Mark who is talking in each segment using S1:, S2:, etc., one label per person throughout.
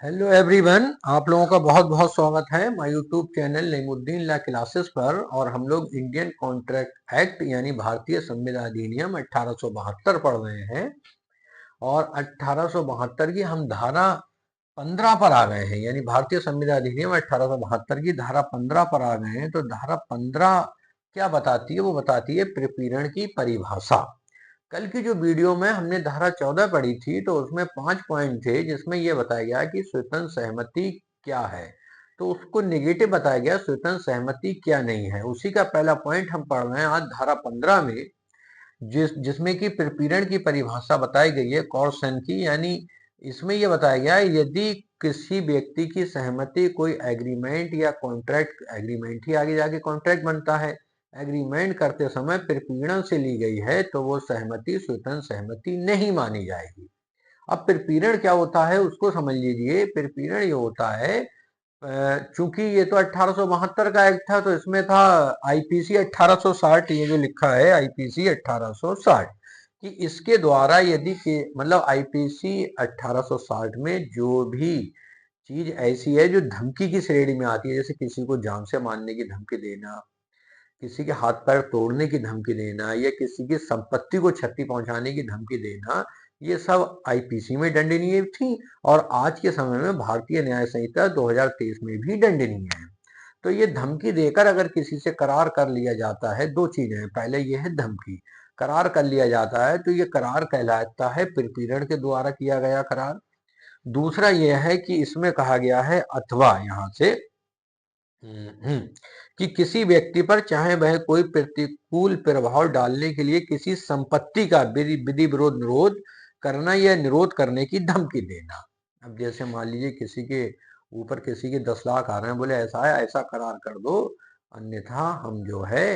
S1: Hello everyone, आप लोगों का बहुत बहुत स्वागत है my YouTube channel Naimuddin law classes पर। और हम लोग इंडियन कॉन्ट्रैक्ट एक्ट यानी भारतीय संविदा अधिनियम 1872 पढ़ रहे हैं। और 1872 की हम धारा 15 पर आ गए हैं, यानी भारतीय संविदा अधिनियम 1872 की धारा 15 पर आ गए हैं। तो धारा 15 क्या बताती है? वो बताती है प्रपीड़न की परिभाषा। कल की जो वीडियो में हमने धारा 14 पढ़ी थी, तो उसमें 5 पॉइंट थे जिसमें यह बताया गया कि स्वतंत्र सहमति क्या है। तो उसको नेगेटिव बताया गया, स्वतंत्र सहमति क्या नहीं है। उसी का पहला पॉइंट हम पढ़ रहे हैं आज धारा 15 में, जिसमें कि प्रपीड़न की परिभाषा बताई गई है कॉर्सन की। यानी इसमें यह बताया गया है, यदि किसी व्यक्ति की सहमति कोई एग्रीमेंट या कॉन्ट्रैक्ट, एग्रीमेंट ही आगे जाके कॉन्ट्रैक्ट बनता है, एग्रीमेंट करते समय प्रपीड़न से ली गई है, तो वो सहमति स्वतंत्र सहमति नहीं मानी जाएगी। अब प्रपीड़न क्या होता है उसको समझ लीजिए। प्रपीड़न ये होता है, चूंकि ये तो 1872 का एक्ट था, तो इसमें था आईपीसी 1860। ये जो लिखा है आईपीसी 1860, कि इसके द्वारा यदि के मतलब आईपीसी 1860 में जो भी चीज ऐसी है जो धमकी की श्रेणी में आती है, जैसे किसी को जान से मारने की धमकी देना, किसी के हाथ पैर तोड़ने की धमकी देना, या किसी की संपत्ति को क्षति पहुंचाने की धमकी देना, ये सब आईपीसी में दंडनीय थी। और आज के समय में भारतीय न्याय संहिता 2023 में भी दंडनीय है। तो ये धमकी देकर अगर किसी से करार कर लिया जाता है, दो चीजें हैं। पहले ये है धमकी, करार कर लिया जाता है तो ये करार कहलाता है प्रपीड़न के द्वारा किया गया करार। दूसरा यह है कि इसमें कहा गया है अथवा, यहाँ से कि किसी व्यक्ति पर चाहे वह कोई प्रतिकूल प्रभाव डालने के लिए किसी संपत्ति का विधि विरोध निरोध करना या निरोध करने की धमकी देना। अब जैसे मान लीजिए किसी के ऊपर किसी के 10 लाख आ रहे हैं, बोले ऐसा है, ऐसा करार कर दो, अन्यथा हम जो है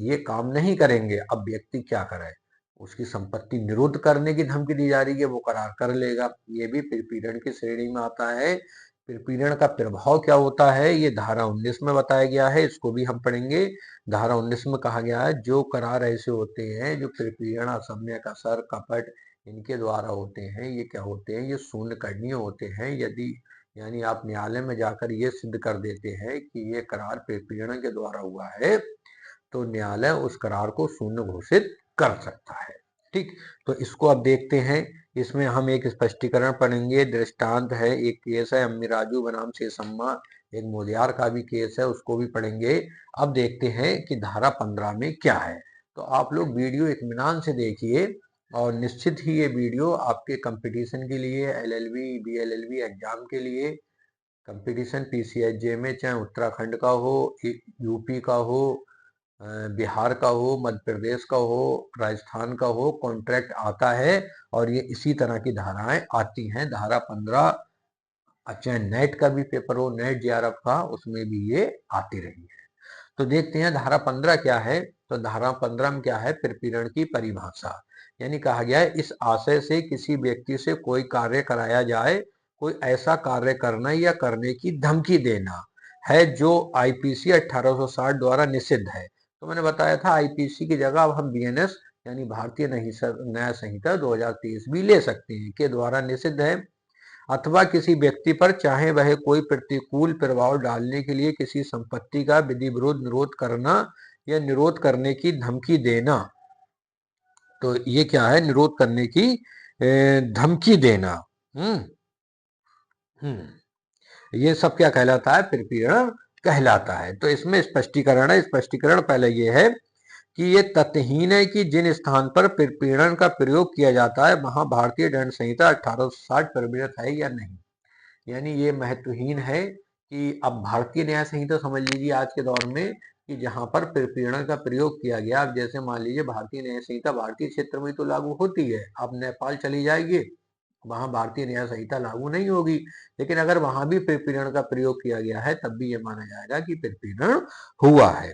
S1: ये काम नहीं करेंगे। अब व्यक्ति क्या करे? उसकी संपत्ति निरुद्ध करने की धमकी दी जा रही है, वो करार कर लेगा। ये भी प्रपीड़न की श्रेणी में आता है। प्रपीड़न का प्रभाव क्या होता है ये धारा 19 में बताया गया है, इसको भी हम पढ़ेंगे। धारा 19 में कहा गया है जो करार ऐसे होते हैं जो प्रपीड़न, असम्य, कसर, कपट इनके द्वारा होते हैं, ये क्या होते हैं? ये शून्य करनीय होते हैं। यदि यानी आप न्यायालय में जाकर ये सिद्ध कर देते हैं कि ये करार प्रपीड़न के द्वारा हुआ है, तो न्यायालय उस करार को शून्य घोषित कर सकता है। ठीक, तो इसको अब देखते हैं। इसमें हम एक स्पष्टीकरण पढ़ेंगे, दृष्टांत है, एक केस है अम्मी राजू बनाम शेषम्मा, एक मोदियार का भी केस है, उसको भी पढ़ेंगे। अब देखते हैं कि धारा 15 में क्या है। तो आप लोग वीडियो इत्मीनान से देखिए, और निश्चित ही ये वीडियो आपके कंपटीशन के लिए, एलएलबी बीएलएलबी एग्जाम के लिए, कंपटीशन पीसीएचजे में, चाहे उत्तराखंड का हो, यूपी का हो, बिहार का हो, मध्य प्रदेश का हो, राजस्थान का हो, कॉन्ट्रैक्ट आता है। और ये इसी तरह की धाराएं आती हैं। धारा 15, अच्छा नेट का भी पेपर हो, नेट जेआरएफ का, उसमें भी ये आती रही है। तो देखते हैं धारा 15 क्या है। तो धारा 15 में क्या है? प्रपीड़न की परिभाषा। यानी कहा गया है इस आशय से किसी व्यक्ति से कोई कार्य कराया जाए, कोई ऐसा कार्य करना या करने की धमकी देना है जो आईपीसी 1860 द्वारा निषिद्ध है। तो मैंने बताया था आईपीसी की जगह अब हम बीएनएस यानी भारतीय न्याय संहिता 2023 भी ले सकते हैं, के द्वारा निषिद्ध है। अथवा किसी व्यक्ति पर चाहे वह कोई प्रतिकूल प्रभाव डालने के लिए किसी संपत्ति का विधि विरोध निरोध करना या निरोध करने की धमकी देना। तो ये क्या है? निरोध करने की धमकी देना। हम्म ये सब क्या कहलाता है? प्रपीड़न कहलाता है। तो इसमें स्पष्टीकरण है। स्पष्टीकरण पहले ये है कि ये तथ्यहीन है कि जिन स्थान पर प्रपीड़न का प्रयोग किया जाता है वहां भारतीय दंड संहिता 1860 प्रविष्ट है या नहीं। यानी ये महत्वहीन है कि अब भारतीय न्याय संहिता समझ लीजिए आज के दौर में, कि जहां पर प्रपीड़न का प्रयोग किया गया। अब जैसे मान लीजिए भारतीय न्याय संहिता भारतीय क्षेत्र में तो लागू होती है, अब नेपाल चली जाएगी, वहां भारतीय न्याय संहिता लागू नहीं होगी। लेकिन अगर वहां भी प्रपीड़न का प्रयोग किया गया है तब भी ये माना जाएगा कि प्रपीड़न हुआ है।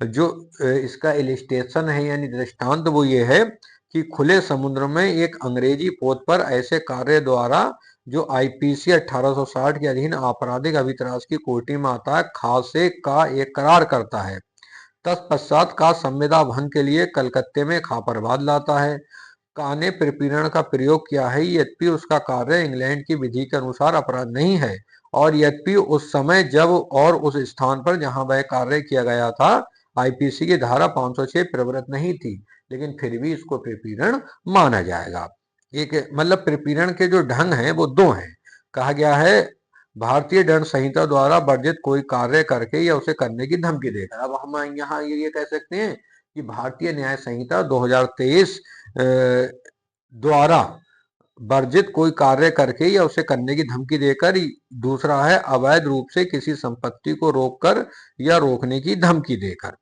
S1: जो इसका इलिस्ट्रेशन है यानी दृष्टांत वो ये है कि खुले समुद्र में एक अंग्रेजी पोत पर ऐसे कार्य द्वारा जो आईपीसी 1860 के अधीन आपराधिक अभितराज की कोटि में आता है, खासे का एक करार करता है, तत्पश्चात का संविदा भंग के लिए कलकत्ते में खापरवाद लाता है, का ने प्रपीड़न का प्रयोग किया है, यद्यपि उसका कार्य इंग्लैंड की विधि के अनुसार अपराध नहीं है, और यद्यपि उस समय जब और उस स्थान पर जहां वह कार्य किया गया था आईपीसी की धारा 506 प्रवृत्त नहीं थी, लेकिन फिर भी इसको प्रपीड़न माना जाएगा। एक मतलब प्रपीड़न के जो ढंग हैं वो दो हैं। कहा गया है भारतीय दंड संहिता द्वारा वर्जित कोई कार्य करके या उसे करने की धमकी देकर। अब हम यहाँ ये कह सकते हैं कि भारतीय न्याय संहिता 2023 द्वारा वर्जित कोई कार्य करके या उसे करने की धमकी देकर। दूसरा है अवैध रूप से किसी संपत्ति को रोककर या रोकने की धमकी देकर।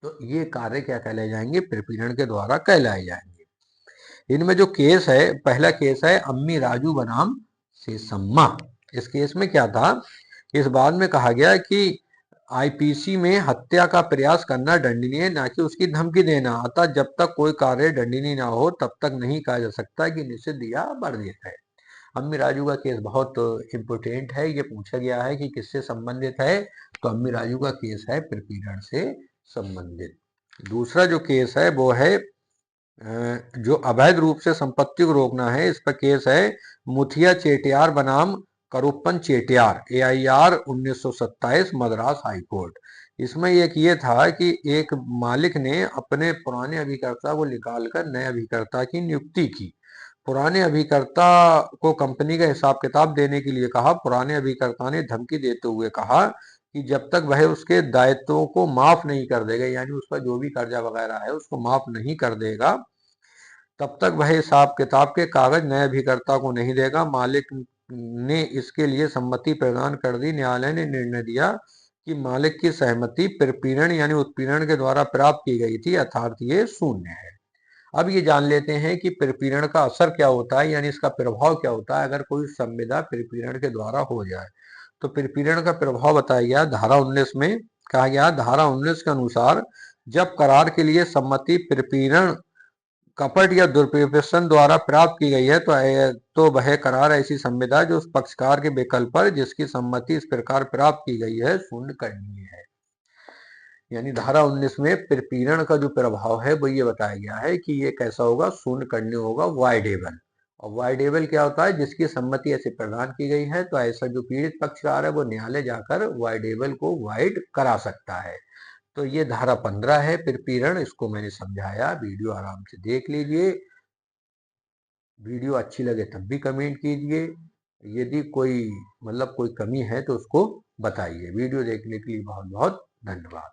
S1: तो ये कार्य क्या कहलाए जाएंगे? प्रपीड़न के द्वारा कहलाए जाएंगे। इनमें जो केस है, पहला केस है अम्मी राजू बनाम सेसम्मा। इस केस में क्या था, इस बात में कहा गया कि आईपीसी में हत्या का प्रयास करना दंडनीय है, ना कि उसकी धमकी देना। अतः जब तक कोई कार्य दंडनीय ना हो तब तक नहीं कहा जा सकता कि निषिद्ध या वर्जित है। अम्मी राजू का केस बहुत इंपोर्टेंट है। ये पूछा गया है कि किससे संबंधित है, तो अम्मी राजू का केस है प्रपीड़न से संबंधित। दूसरा जो केस है वो है जो अवैध रूप से संपत्ति को रोकना है, इस पर केस है मुथिया चेटियार बनाम Karuppan Chettiar, AIR 1927 Madras high court. इसमें एक ये था कि एक मालिक ने अपने पुराने अभिकर्ता को निकालकर नए अभिकर्ता की नियुक्ति की। पुराने अभिकर्ता को कंपनी का हिसाब किताब देने के लिए कहा। पुराने अभिकर्ता ने धमकी देते हुए कहा कि जब तक वह उसके दायित्वों को माफ नहीं कर देगा, यानी उसका जो भी कर्जा वगैरह है उसको माफ नहीं कर देगा, तब तक वह हिसाब किताब के कागज नए अभिकर्ता को नहीं देगा। मालिक ने इसके लिए सम्मति प्रदान कर दी। न्यायालय ने निर्णय दिया कि मालिक की सहमति प्रपीड़न यानी उत्पीड़न के द्वारा प्राप्त की गई थी, अर्थात ये शून्य है। अब ये जान लेते हैं कि प्रपीड़न का असर क्या होता है, यानी इसका प्रभाव क्या होता है अगर कोई संविदा प्रपीड़न के द्वारा हो जाए। तो प्रपीड़न का प्रभाव बताया गया धारा 19 में। कहा गया धारा 19 के अनुसार जब करार के लिए सम्मति प्रपीड़न, कपट या दुर्व्यसन द्वारा प्राप्त की गई है तो वह करार ऐसी संविदा जो उस पक्षकार के विकल्प पर जिसकी सम्मति इस प्रकार प्राप्त की गई है शून्य करनी है। यानी धारा 19 में प्रपीड़न का जो प्रभाव है वो ये बताया गया है कि ये कैसा होगा, शून्य करने होगा, वाइडेबल। और वाइडेबल क्या होता है? जिसकी सम्मति ऐसे प्रदान की गई है, तो ऐसा जो पीड़ित पक्षकार है वो न्यायालय जाकर वाइडेबल को वाइड करा सकता है। तो ये धारा 15 है प्रपीड़न, इसको मैंने समझाया। वीडियो आराम से देख लीजिए। वीडियो अच्छी लगे तब भी कमेंट कीजिए। यदि कोई कोई कमी है तो उसको बताइए। वीडियो देखने के लिए बहुत बहुत धन्यवाद।